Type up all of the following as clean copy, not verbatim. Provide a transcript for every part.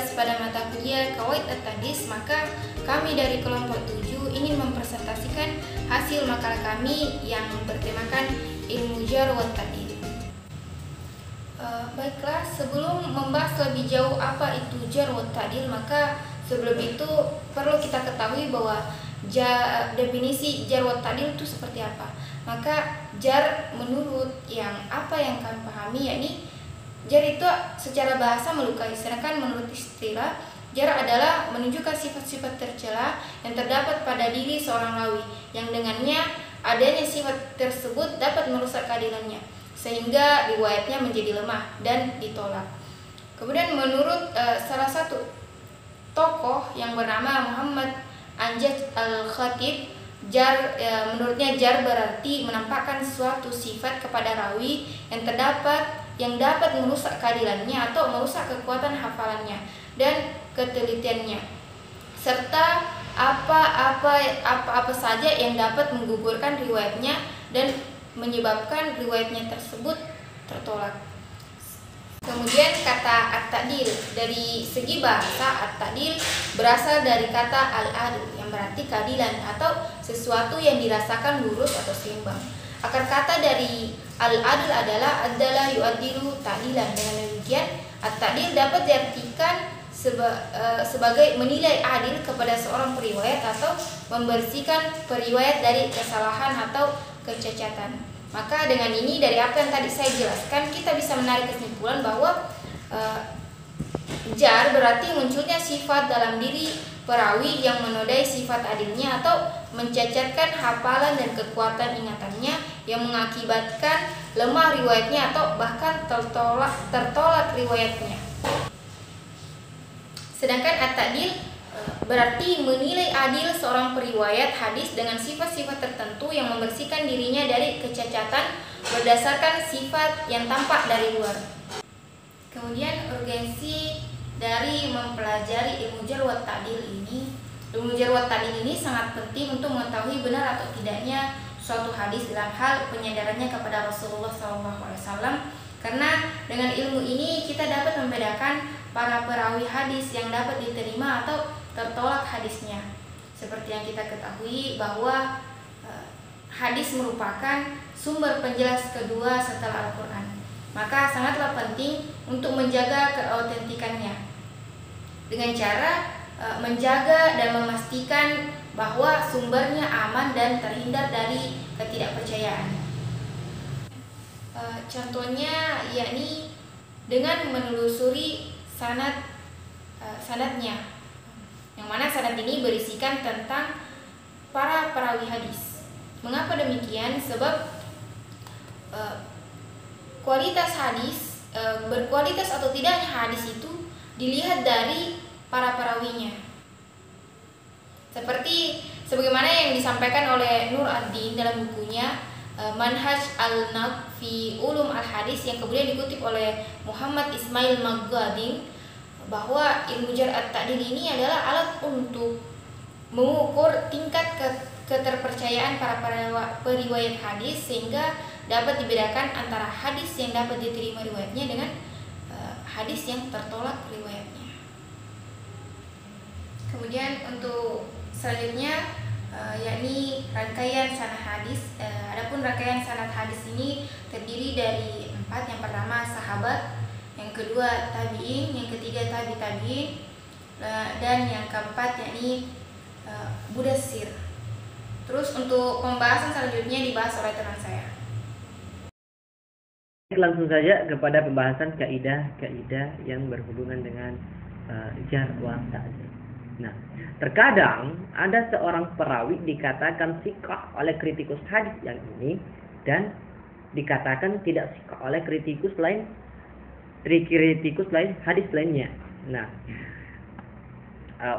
tugas pada mata kuliah Qawaid At-Tadlis, maka kami dari kelompok 7 ingin mempresentasikan hasil makalah kami yang bertemakan ilmu jar wa ta'dil. Baiklah, sebelum membahas lebih jauh apa itu jar wa ta'dil, maka sebelum itu perlu kita ketahui bahwa definisi jar wa ta'dil itu seperti apa. Maka jar menurut yang kami pahami, yakni jar itu secara bahasa melukai, sedangkan menurut istilah jar adalah menunjukkan sifat-sifat tercela yang terdapat pada diri seorang rawi, yang dengannya adanya sifat tersebut dapat merusak keadilannya sehingga riwayatnya menjadi lemah dan ditolak. Kemudian menurut salah satu tokoh yang bernama Muhammad Anjad Al-Khatib, menurutnya jar berarti menampakkan suatu sifat kepada rawi yang dapat merusak keadilannya atau merusak kekuatan hafalannya dan ketelitiannya, serta apa saja yang dapat menggugurkan riwayatnya dan menyebabkan riwayatnya tersebut tertolak. Kemudian kata at-ta'dil, dari segi bahasa at-ta'dil berasal dari kata al-adl yang berarti keadilan atau sesuatu yang dirasakan lurus atau seimbang. Akar kata dari al-adl adalah adalah yu'adilu ta'dilan. Dengan demikian at-ta'dil dapat diartikan sebagai menilai adil kepada seorang periwayat atau membersihkan periwayat dari kesalahan atau kecacatan. Maka dengan ini, dari apa yang tadi saya jelaskan, kita bisa menarik kesimpulan bahwa jar berarti munculnya sifat dalam diri perawi yang menodai sifat adilnya atau mencacatkan hafalan dan kekuatan ingatannya yang mengakibatkan lemah riwayatnya atau bahkan tertolak riwayatnya. Sedangkan at-ta'dil berarti menilai adil seorang periwayat hadis dengan sifat-sifat tertentu yang membersihkan dirinya dari kecacatan berdasarkan sifat yang tampak dari luar. Kemudian urgensi dari mempelajari ilmu jar wa ta'dil ini. Ilmu jar wa ta'dil ini sangat penting untuk mengetahui benar atau tidaknya suatu hadis dalam hal penyadarannya kepada Rasulullah SAW, karena dengan ilmu ini kita dapat membedakan para perawi hadis yang dapat diterima atau tertolak hadisnya. Seperti yang kita ketahui bahwa hadis merupakan sumber penjelas kedua setelah Al-Quran, maka sangatlah penting untuk menjaga keautentikannya dengan cara menjaga dan memastikan bahwa sumbernya aman dan terhindar dari ketidakpercayaan. Contohnya yakni dengan menelusuri sanadnya, yang mana sanad ini berisikan tentang para perawi hadis. Mengapa demikian? Sebab kualitas hadis, berkualitas atau tidaknya hadis itu dilihat dari para perawinya. Sebagaimana yang disampaikan oleh Nur ad-Din dalam bukunya Manhaj al-Naqd fi Ulum al-Hadis, yang kemudian dikutip oleh Muhammad Ismail Maghdadin, bahwa ilmu jar at-ta'dil ini adalah alat untuk mengukur tingkat keterpercayaan para periwayat hadis sehingga dapat dibedakan antara hadis yang dapat diterima riwayatnya dengan hadis yang tertolak riwayatnya. Kemudian untuk selanjutnya yakni rangkaian sanad hadis. Adapun rangkaian sanad hadis ini terdiri dari 4. Yang pertama sahabat, yang kedua tabi'in, yang ketiga tabi'in, dan yang keempat yakni mudassir. Terus untuk pembahasan selanjutnya dibahas oleh teman saya. Langsung saja kepada pembahasan kaidah-kaidah yang berhubungan dengan jar wa ta'dil. Nah, terkadang ada seorang perawi dikatakan siqah oleh kritikus hadis yang ini dan dikatakan tidak siqah oleh kritikus lain hadis lainnya. Nah,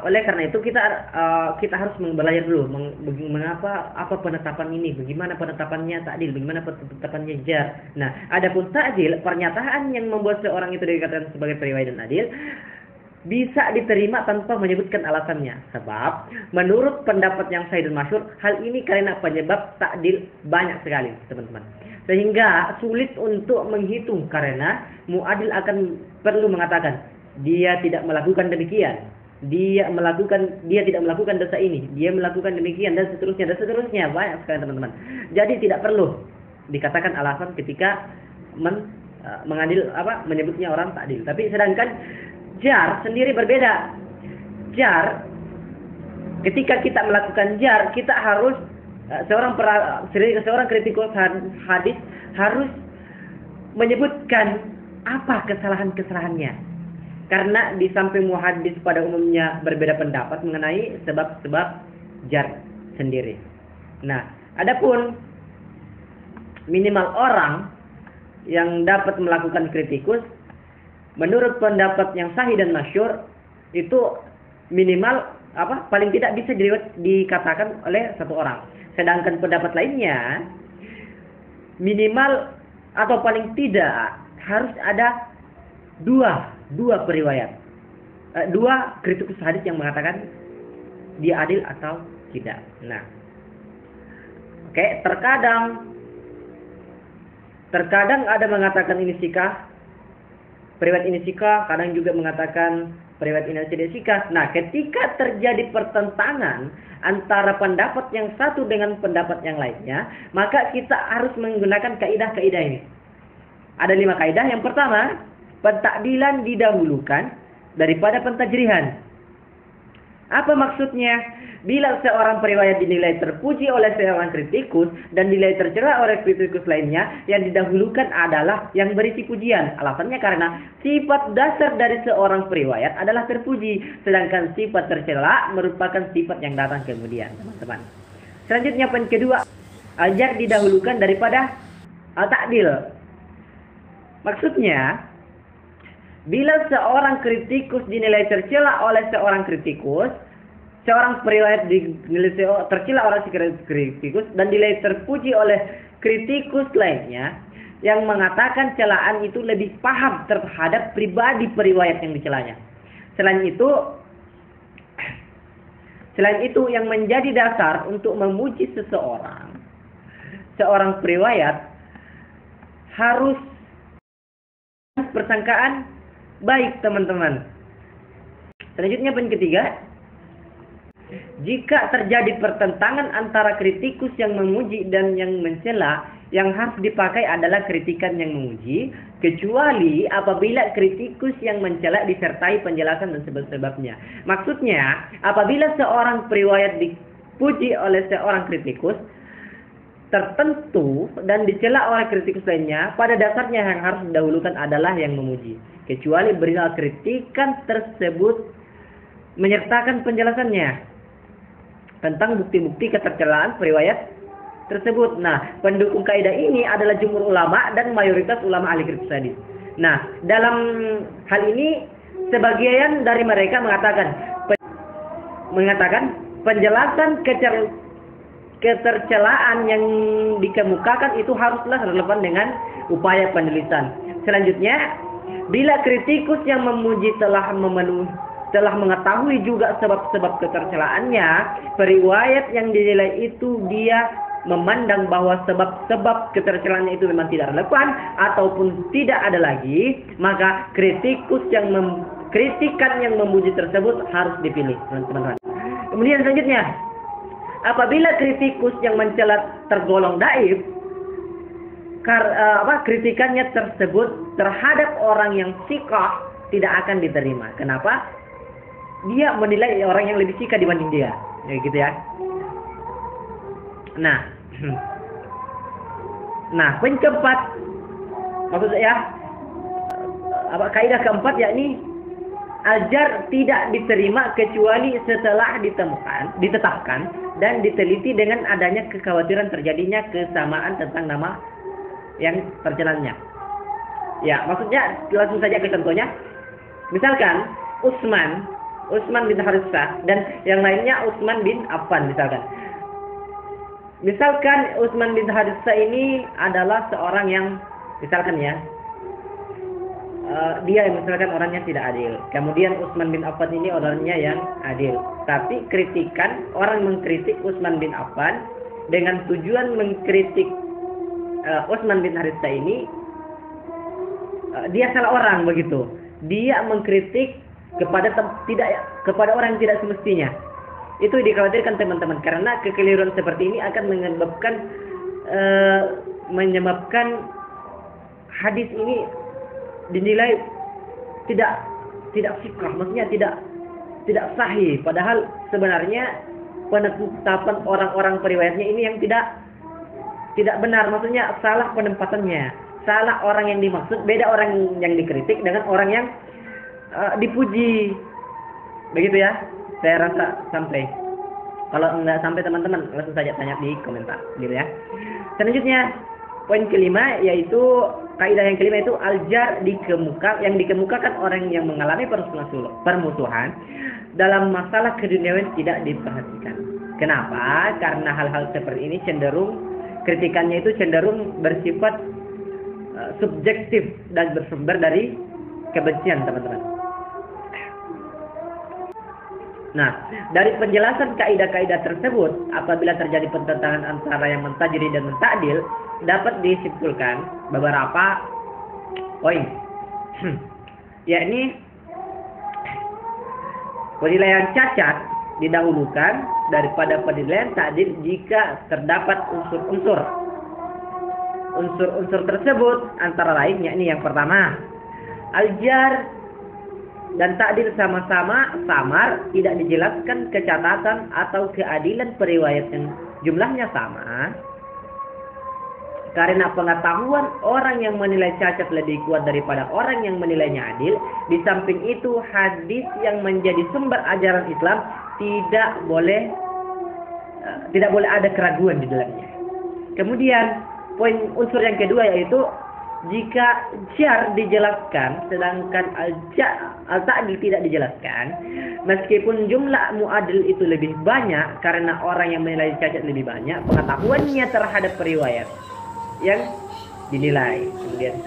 oleh karena itu kita harus belajar dulu mengapa penetapan ini, bagaimana penetapannya ta'dil, bagaimana penetapannya jar. Nah, adapun ta'dil, pernyataan yang membuat seorang itu dikatakan sebagai periwayat dan adil bisa diterima tanpa menyebutkan alasannya. Sebab menurut pendapat yang sahih dan masyhur, hal ini karena penyebab ta'dil banyak sekali, teman-teman. Sehingga sulit untuk menghitung, karena mu'adil akan perlu mengatakan dia tidak melakukan demikian, dia tidak melakukan dosa ini, dia melakukan demikian, dan seterusnya banyak sekali teman-teman. Jadi tidak perlu dikatakan alasan ketika menyebutnya orang ta'dil. Tapi sedangkan jar sendiri berbeda. Jar, ketika kita melakukan jar, kita harus seorang kritikus hadis harus menyebutkan apa kesalahan-kesalahannya. Karena di samping muhaddis pada umumnya berbeda pendapat mengenai sebab-sebab jar sendiri. Nah, adapun minimal orang yang dapat melakukan kritikus, menurut pendapat yang sahih dan masyhur, itu minimal paling tidak bisa dikatakan oleh satu orang. Sedangkan pendapat lainnya minimal atau paling tidak harus ada dua periwayat, dua kritikus hadis yang mengatakan dia adil atau tidak. Nah, oke, terkadang ada mengatakan ini sikah, periwayat ini sikah, kadang juga mengatakan periwayat ini tidak sikah. Nah, ketika terjadi pertentangan antara pendapat yang satu dengan pendapat yang lainnya, maka kita harus menggunakan kaidah-kaidah ini. Ada 5 kaidah. Yang pertama, pentakdilan didahulukan daripada pentajrihan. Apa maksudnya? Bila seorang periwayat dinilai terpuji oleh seorang kritikus dan dinilai tercela oleh kritikus lainnya, yang didahulukan adalah yang berisi pujian. Alasannya karena sifat dasar dari seorang periwayat adalah terpuji, sedangkan sifat tercela merupakan sifat yang datang kemudian, teman-teman. Selanjutnya, poin kedua, jar didahulukan daripada al-ta'dil. Maksudnya, bila seorang kritikus dinilai tercela oleh seorang kritikus, seorang periwayat dinilai tercela oleh si kritikus dan dinilai terpuji oleh kritikus lainnya, yang mengatakan celaan itu lebih paham terhadap pribadi periwayat yang dicelanya. Selain itu yang menjadi dasar untuk memuji seorang periwayat harus persangkaan baik, teman-teman. Selanjutnya, poin ketiga, jika terjadi pertentangan antara kritikus yang memuji dan yang mencela, yang harus dipakai adalah kritikan yang memuji, kecuali apabila kritikus yang mencela disertai penjelasan dan sebab-sebabnya. Maksudnya, apabila seorang periwayat dipuji oleh seorang kritikus tertentu dan dicela oleh kritikus lainnya, pada dasarnya yang harus didahulukan adalah yang memuji, kecuali perihal kritikan tersebut menyertakan penjelasannya tentang bukti-bukti ketercelaan periwayat tersebut. Nah, pendukung kaidah ini adalah jumhur ulama dan mayoritas ulama ahli kritikus hadis. Nah, dalam hal ini sebagian dari mereka mengatakan penjelasan ketercelaan yang dikemukakan itu haruslah relevan dengan upaya penulisan. Selanjutnya, bila kritikus yang memuji telah mengetahui juga sebab-sebab ketercelaannya, periwayat yang dinilai itu dia memandang bahwa sebab-sebab ketercelaannya itu memang tidak relevan ataupun tidak ada lagi, maka kritikan yang memuji tersebut harus dipilih, teman-teman. Kemudian selanjutnya, apabila kritikus yang mencela tergolong dhaif, kritikannya tersebut terhadap orang yang sikah tidak akan diterima. Kenapa? Dia menilai orang yang lebih sikah dibanding dia, ya gitu ya. Nah, poin keempat, maksud saya, kaidah keempat yakni al-jar tidak diterima kecuali setelah ditetapkan dan diteliti dengan adanya kekhawatiran terjadinya kesamaan tentang nama yang tercelanya. Ya, maksudnya langsung saja ke contohnya. Misalkan Utsman bin Haritsah dan yang lainnya Utsman bin Affan misalkan. Misalkan Utsman bin Haritsah ini adalah seorang yang misalkan ya, dia misalkan orangnya tidak adil. Kemudian Utsman bin Affan ini orangnya yang adil. Tapi orang mengkritik Utsman bin Affan dengan tujuan mengkritik Utsman bin Haritsah ini, dia salah orang begitu. dia mengkritik kepada orang yang tidak semestinya. Itu dikhawatirkan teman-teman, karena kekeliruan seperti ini akan menyebabkan hadis ini dinilai tidak fiqh, maksudnya tidak sahih, padahal sebenarnya penetapan orang-orang periwayatnya ini yang tidak benar, maksudnya salah penempatannya, salah orang yang dimaksud, beda orang yang dikritik dengan orang yang dipuji. Begitu ya, saya rasa sampai. Kalau enggak sampai teman-teman langsung saja tanya di komentar gitu ya. Selanjutnya poin kelima, yaitu kaidah yang kelima, itu al-jar yang dikemukakan orang yang mengalami permusuhan dalam masalah keduniawian tidak diperhatikan. Kenapa? Karena hal-hal seperti ini kritikannya itu cenderung bersifat subjektif dan bersumber dari kebencian, teman-teman. Nah, dari penjelasan kaidah-kaidah tersebut, apabila terjadi pertentangan antara yang mentajrid dan mentakdil, dapat disimpulkan beberapa poin. Yakni penilaian cacat didahulukan daripada penilaian takdil jika terdapat unsur tersebut, antara lain yakni yang pertama, al-jar dan takdil sama-sama samar, tidak dijelaskan kecatatan atau keadilan periwayat yang jumlahnya sama. Karena pengetahuan orang yang menilai cacat lebih kuat daripada orang yang menilainya adil. Di samping itu, hadis yang menjadi sumber ajaran Islam tidak boleh ada keraguan di dalamnya. Kemudian unsur yang kedua, yaitu jika jar dijelaskan sedangkan al-ta'dil tidak dijelaskan, meskipun jumlah mu'adil itu lebih banyak karena orang yang menilai cacat lebih banyak, pengetahuannya terhadap periwayat yang dinilai. Kemudian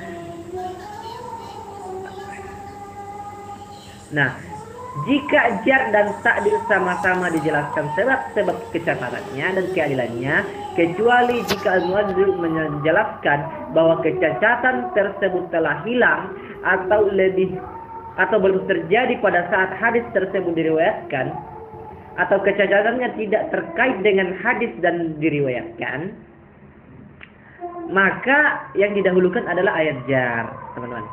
jika jar dan ta'dil sama-sama dijelaskan sebab kecatatannya dan keadilannya, kecuali jika al-mu'adil menjelaskan bahwa kecacatan tersebut telah hilang atau belum terjadi pada saat hadis tersebut diriwayatkan, atau kecacatannya tidak terkait dengan hadis dan diriwayatkan, maka yang didahulukan adalah ayat jar, teman-teman.